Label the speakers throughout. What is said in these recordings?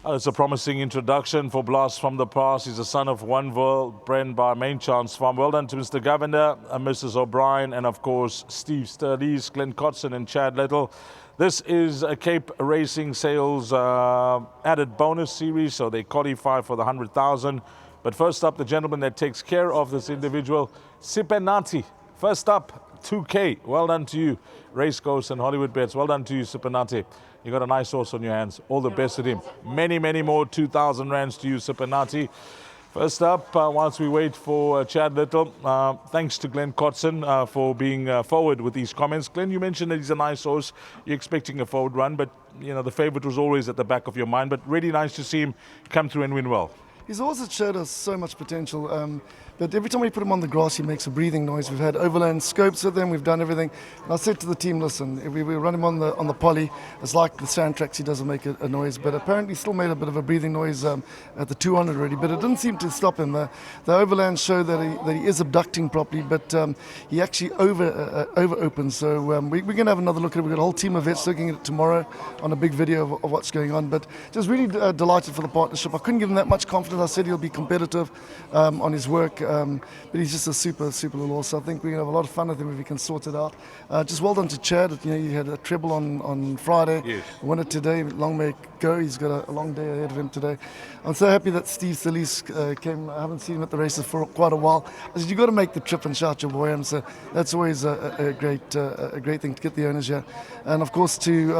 Speaker 1: It's a promising introduction for Blast from the Past. He's the son of Oneville, bred by Main Chance Farm. Well done to Mr. Governor, Mrs. O'Brien, and of course Steve Sturlees, Glenn Cotson and Chad Little. This is a Cape Racing Sales added bonus series, so they qualify for the 100,000. But first up, the gentleman that takes care of this individual, Sipenati. First up, 2K. Well done to you, Racecourse and Hollywoodbets. Well done to you, Sipenati. You got a nice horse on your hands. All the best with him. Many, many more 2,000 rands to you, Sipenati. First up, whilst we wait for Chad Little, thanks to Glenn Cotson for being forward with these comments. Glenn, you mentioned that he's a nice horse. You're expecting a forward run, but you know the favourite was always at the back of your mind. But really nice to see him come through and win well.
Speaker 2: He's always showed us so much potential, but every time we put him on the grass, he makes a breathing noise. We've had overland scopes with him, we've done everything. And I said to the team, listen, if we run him on the poly, it's like the sand tracks, he doesn't make a noise, but apparently he still made a bit of a breathing noise at the 200 already, but it didn't seem to stop him. The overland show that he is abducting properly, but he actually over opens. So we're going to have another look at it. We've got a whole team of vets looking at it tomorrow on a big video of what's going on, but just really delighted for the partnership. I couldn't give him that much confidence. I said he'll be competitive on his work, but he's just a super little horse. I think we're going to have a lot of fun with him if we can sort it out. Just well done to Chad. You know, he had a treble on Friday. Yes. Won it today. Long may it go. He's got a long day ahead of him today. I'm so happy that Steve Sturlees came. I haven't seen him at the races for quite a while. I said, you've got to make the trip and shout your boy in. So that's always a great thing to get the owners here. And of course to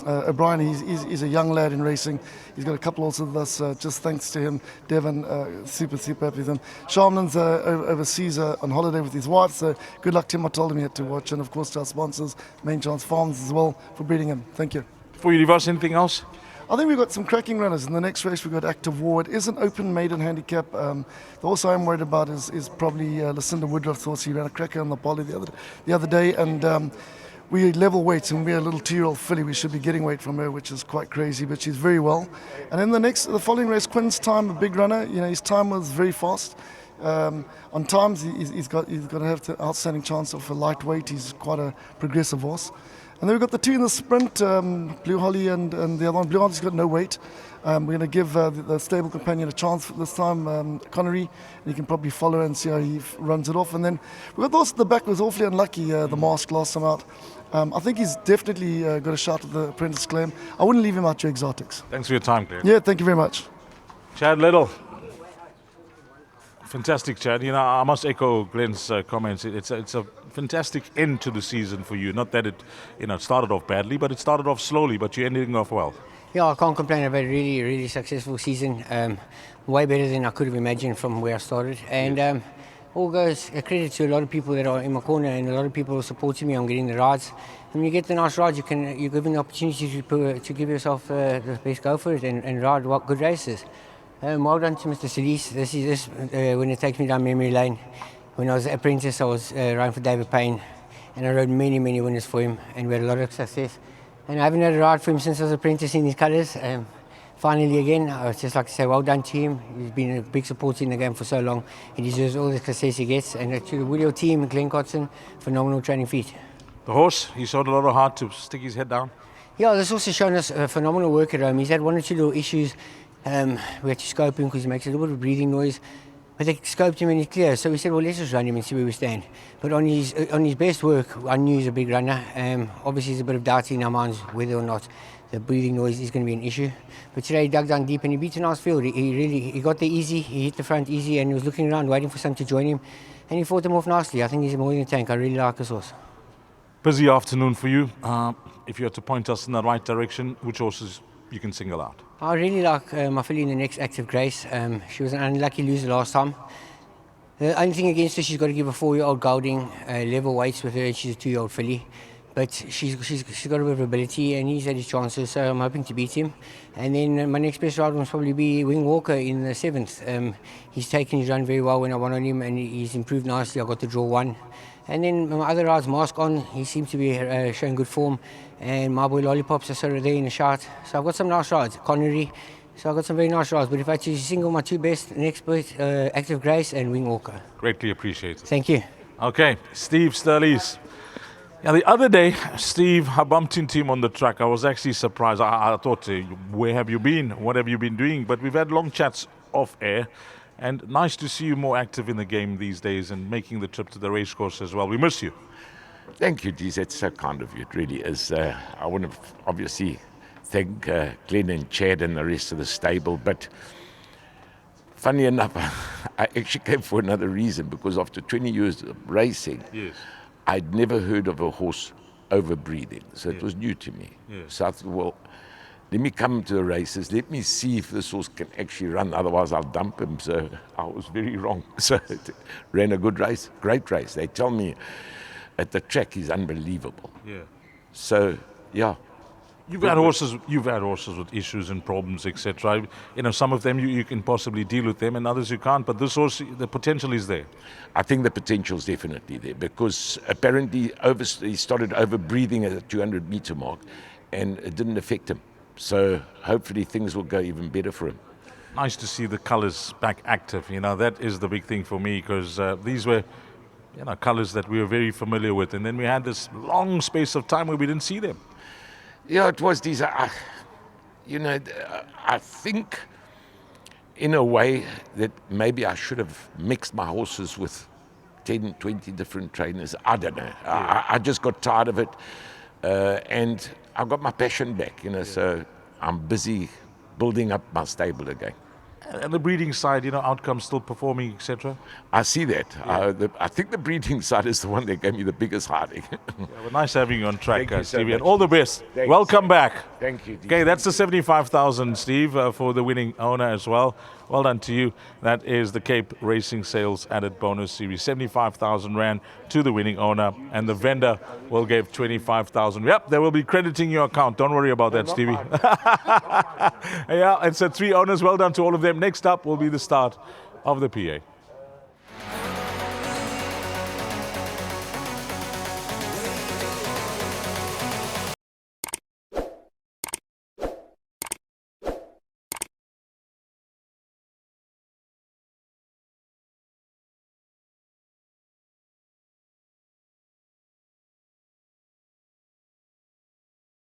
Speaker 2: O'Brien, he's a young lad in racing. He's got a couple also with us, just thanks to him. Devon, super happy with him. Sharman's overseas on holiday with his wife, so good luck to him. I told him he had to watch. And of course to our sponsors, Main Chance Farms as well, for breeding him. Thank you.
Speaker 1: Before you leave us, anything else?
Speaker 2: I think we've got some cracking runners. In the next race, we've got Active War. It is an open maiden handicap. The horse I'm worried about is probably Lucinda Woodruff's horse. He ran a cracker on the poly the other day, and we level weights, and we're a little 2-year-old filly. We should be getting weight from her, which is quite crazy, but she's very well. And then the following race, Quinn's Time, a big runner. You know, his time was very fast. On times, he's got to have the outstanding chance of a lightweight. He's quite a progressive horse. And then we've got the two in the sprint, Blue Holly and the other one. Blue Holly's got no weight. We're going to give the stable companion a chance this time, Connery, and you can probably follow and see how he runs it off. And then we've got the horse at the back was awfully unlucky, the mask last time out. I think he's definitely got a shot at the Apprentice Claim. I wouldn't leave him out to exotics.
Speaker 1: Thanks for your time, Glenn.
Speaker 2: Yeah, thank you very much.
Speaker 1: Chad Little. Fantastic, Chad. You know, I must echo Glenn's comments. It's a fantastic end to the season for you. Not that it started off badly, but it started off slowly, but you're ending off well.
Speaker 3: Yeah, I can't complain. I've had a really successful season. Way better than I could have imagined from where I started. And all goes a credit to a lot of people that are in my corner and a lot of people supporting me on getting the rides. And when you get the nice rides, you're given the opportunity to give yourself the best go for it and ride good races. Well done to Mr. Sturlees. This is when it takes me down memory lane. When I was an apprentice, I was riding for David Payne, and I rode many winners for him, and we had a lot of success. And I haven't had a ride for him since I was apprentice in his colours. Finally again, I would just like to say well done to him. He's been a big supporter in the game for so long. He deserves all the success he gets. And to the Willow team, Glenn Cotson, phenomenal training feat.
Speaker 1: The horse, he showed a lot of heart to stick his head down.
Speaker 3: Yeah, this horse has shown us a phenomenal work at home. He's had one or two little issues. We had to scope him because he makes a little bit of breathing noise. But they scoped him and he's clear, so we said, well, let's just run him and see where we stand. But on his best work, I knew he's a big runner. Obviously, there's a bit of doubt in our minds whether or not the breathing noise is going to be an issue. But today he dug down deep and he beat a nice field. He got there easy, he hit the front easy, and he was looking around waiting for someone to join him. And he fought them off nicely. I think he's more than a tank. I really like this horse.
Speaker 1: Busy afternoon for you. If you had to point us in the right direction, which horses you can single out?
Speaker 3: I really like my filly in the next Active Grace. She was an unlucky loser last time. The only thing against her, she's got to give a 4-year-old gelding level weights with her. She's a 2-year-old filly. But she's got a bit of ability and he's had his chances, so I'm hoping to beat him. And then my next best ride will probably be Wing Walker in the 7th. He's taken his run very well when I won on him and he's improved nicely. I got to draw 1. And then my other rides, Mask On, he seems to be showing good form. And my boy Lollipops are sort of there in a shout. So I've got some nice rides. Connery. So I've got some very nice rides. But if I choose to single my two best, next best, Active Grace and Wing Walker.
Speaker 1: Greatly appreciated.
Speaker 3: Thank you.
Speaker 1: Okay, Steve Sturlees. Yeah, the other day, Steve, I bumped into him on the track. I was actually surprised. I thought, where have you been? What have you been doing? But we've had long chats off air, and nice to see you more active in the game these days and making the trip to the racecourse as well. We miss you.
Speaker 4: Thank you, Deez. That's so kind of you. It really is. I want to obviously thank Glenn and Chad and the rest of the stable, but funny enough, I actually came for another reason, because after 20 years of racing,
Speaker 1: Yes.
Speaker 4: I'd never heard of a horse overbreeding, so it was new to me.
Speaker 1: Yeah.
Speaker 4: So I thought, well, let me come to the races, let me see if this horse can actually run, otherwise I'll dump him. So I was very wrong. So it ran a good race, great race. They tell me at the track he's unbelievable.
Speaker 1: Yeah.
Speaker 4: So, yeah.
Speaker 1: You've had horses with issues and problems, etc. Some of them you can possibly deal with them, and others you can't. But this horse, the potential is there.
Speaker 4: I think the potential's definitely there, because apparently he started overbreathing at the 200 meter mark, and it didn't affect him. So hopefully things will go even better for him.
Speaker 1: Nice to see the colours back active. That is the big thing for me, because these were colours that we were very familiar with, and then we had this long space of time where we didn't see them.
Speaker 4: Yeah, it was these. I think in a way that maybe I should have mixed my horses with 10, 20 different trainers. I don't know. Yeah. I just got tired of it, and I got my passion back. So I'm busy building up my stable again.
Speaker 1: And the breeding side, outcomes still performing, etc.
Speaker 4: I see that.
Speaker 1: Yeah.
Speaker 4: I think the breeding side is the one that gave me the biggest heartache.
Speaker 1: Well, nice having you on track,
Speaker 4: Thank you so
Speaker 1: Stevie,
Speaker 4: much.
Speaker 1: and all the best.
Speaker 4: Thanks.
Speaker 1: Welcome back.
Speaker 4: Thank you.
Speaker 1: Okay, that's the 75,000, Steve, for the winning owner as well. Well done to you. That is the Cape Racing Sales Added Bonus Series. 75,000 Rand to the winning owner, and the vendor will give 25,000. Yep, they will be crediting your account. Don't worry about that, Stevie. Yeah, it's 3 owners. Well done to all of them. Next up will be the start of the PA.